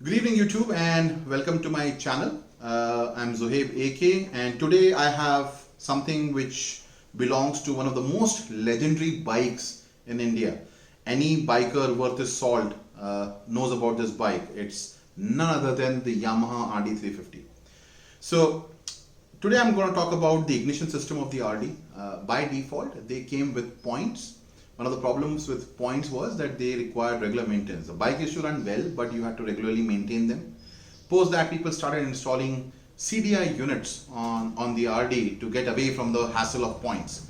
Good evening YouTube and welcome to my channel. I'm Zohaib AK and today I have something which belongs to one of the most legendary bikes in India. Any biker worth his salt knows about this bike. It's none other than the Yamaha RD350. So today I'm going to talk about the ignition system of the RD. By default they came with points. One of the problems with points was that they required regular maintenance. The bike used to run well, but you had to regularly maintain them. Post that, people started installing CDI units on the RD to get away from the hassle of points.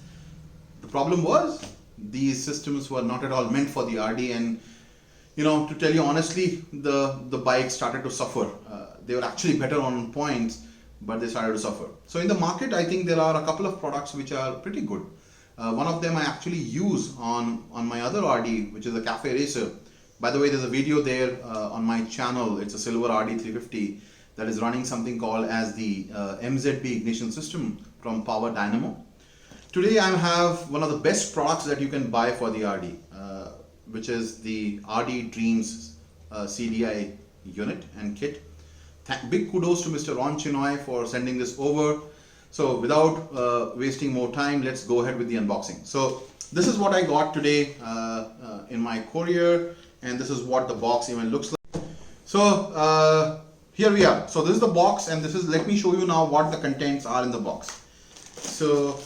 The problem was these systems were not at all meant for the RD, and to tell you honestly, the bike started to suffer. They were actually better on points, but they started to suffer. So in the market, I think there are a couple of products which are pretty good. One of them I actually use on my other RD, which is a Cafe Racer. By the way, there's a video there on my channel. It's a silver RD350 that is running something called as the MZB ignition system from Power Dynamo. Today I have one of the best products that you can buy for the RD, which is the RDDreams CDI unit and kit. Big kudos to Mr. Ron Chinoy for sending this over. So without wasting more time, let's go ahead with the unboxing. So this is what I got today in my courier, and this is what the box even looks like. So here we are. So this is the box, and let me show you now what the contents are in the box. So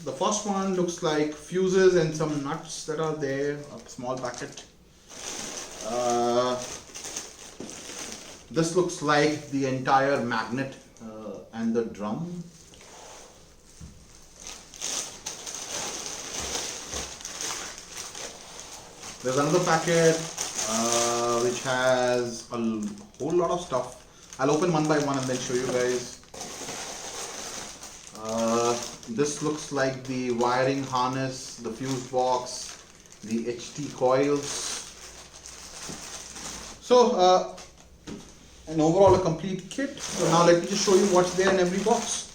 the first one looks like fuses and some nuts that are there, a small packet. This looks like the entire magnet and the drum. There's another packet which has a whole lot of stuff. I'll open one by one and then show you guys. This looks like the wiring harness, the fuse box, the HT coils. So and overall a complete kit. So now let me just show you what's there in every box.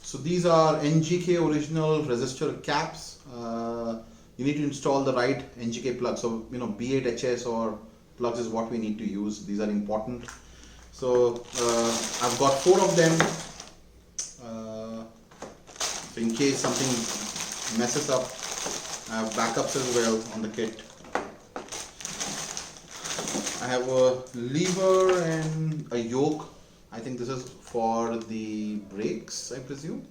So these are NGK original resistor caps. You need to install the right NGK plug. So B8HS or plugs is what we need to use. These are important. So I've got 4 of them. So in case something messes up, I have backups as well on the kit. I have a lever and a yoke. I think this is for the brakes, I presume.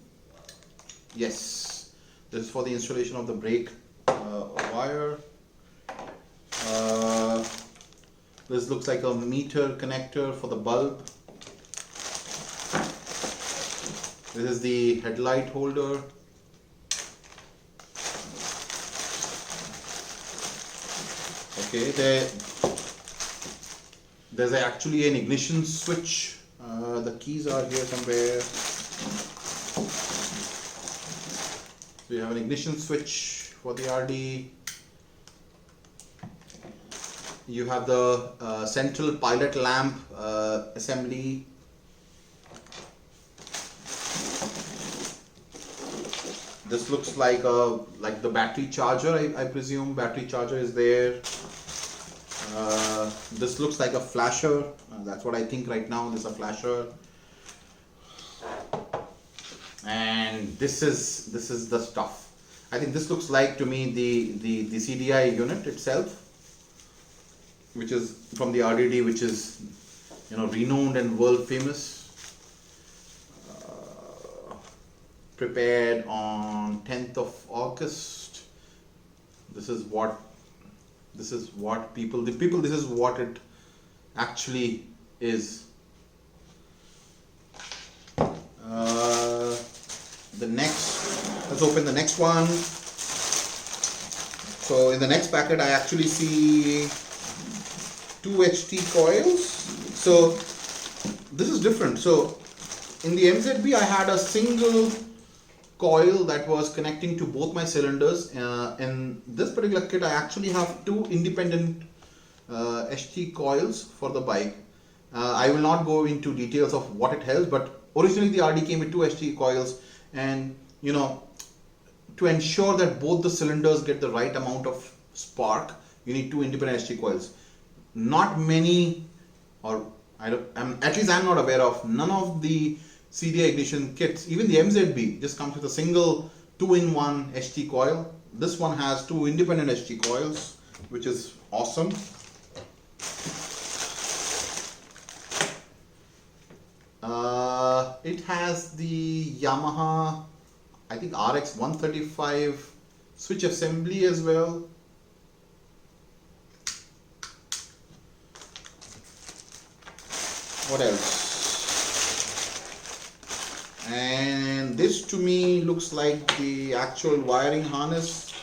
Yes, this is for the installation of the brake wire. This looks like a meter connector for the bulb. This is the headlight holder. Okay, there's actually an ignition switch. The keys are here somewhere. So you have an ignition switch for the RD. You have the central pilot lamp assembly. This looks like the battery charger. I presume battery charger is there. This looks like a flasher. That's what I think right now. This is a flasher, and this is the stuff. I think this looks like to me the CDI unit itself, which is from the RDD, which is renowned and world famous. Prepared on 10th of August. This is what this is what it actually is. Let's open the next one. So in the next packet I actually see 2 HT coils. So this is different. So in the MZB I had a single coil that was connecting to both my cylinders. In this particular kit I actually have 2 independent HT coils for the bike. I will not go into details of what it has, but originally the RD came with 2 HT coils, and to ensure that both the cylinders get the right amount of spark, you need two independent ST coils. Not many, or at least I'm not aware of, none of the CDI ignition kits, even the MZB, just comes with a single 2-in-1 ST coil. This one has two independent ST coils, which is awesome. It has the Yamaha, I think RX 135 switch assembly as well. What else? And this to me looks like the actual wiring harness.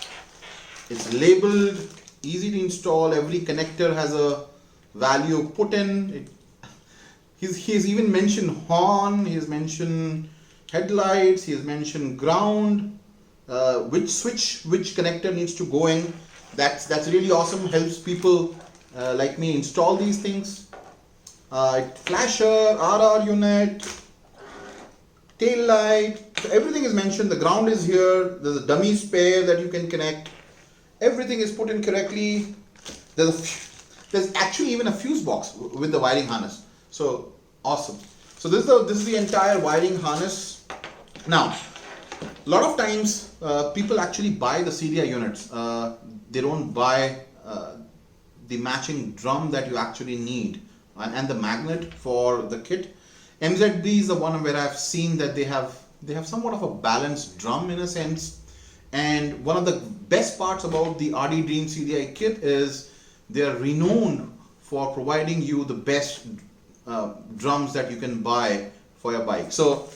It's labeled, easy to install, every connector has a value put in. He's even mentioned horn, he's mentioned headlights, he's mentioned ground, which switch, which connector needs to go in. That's really awesome, helps people like me install these things. Flasher, RR unit, tail light, so everything is mentioned. The ground is here, there's a dummy spare that you can connect. Everything is put in correctly. There's actually even a fuse box with the wiring harness. So awesome. So this is the entire wiring harness. Now, a lot of times people actually buy the CDI units. They don't buy the matching drum that you actually need and the magnet for the kit. MZB is the one where I've seen that they have somewhat of a balanced drum in a sense. And one of the best parts about the RDDreams CDI kit is they are renowned for providing you the best drums that you can buy for your bike. So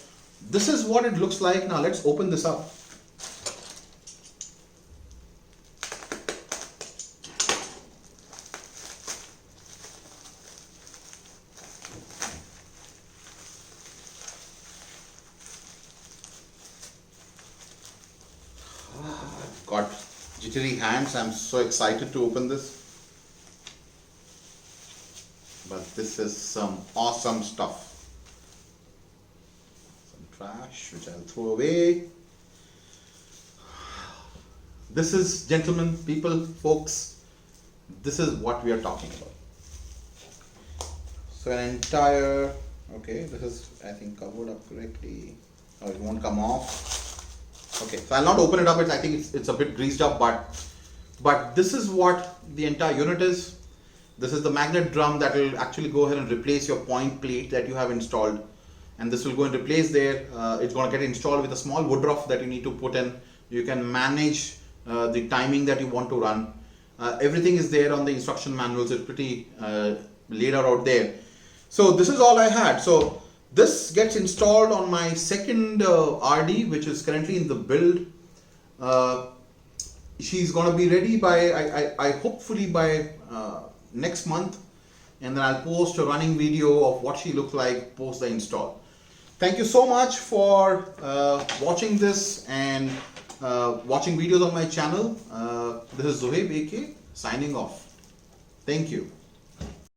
this is what it looks like. Now let's open this up. Got jittery hands. I'm so excited to open this. But this is some awesome stuff. Some trash which I'll throw away. This is, gentlemen, people, folks, this is what we are talking about. So an entire, okay, this is, I think, covered up correctly. Oh, it won't come off. Okay, so I'll not open it up. I think it's a bit greased up, but this is what the entire unit is. This is the magnet drum that will actually go ahead and replace your point plate that you have installed, and this will go and replace there. It's going to get installed with a small woodruff that you need to put in. You can manage the timing that you want to run. Everything is there on the instruction manuals. It's pretty laid out there. So this is all I had. So this gets installed on my second RD, which is currently in the build. She's going to be ready by, I hopefully by next month, and then I'll post a running video of what she looks like post the install. Thank you so much for watching this and watching videos on my channel. This is Zohaib AK signing off. Thank you.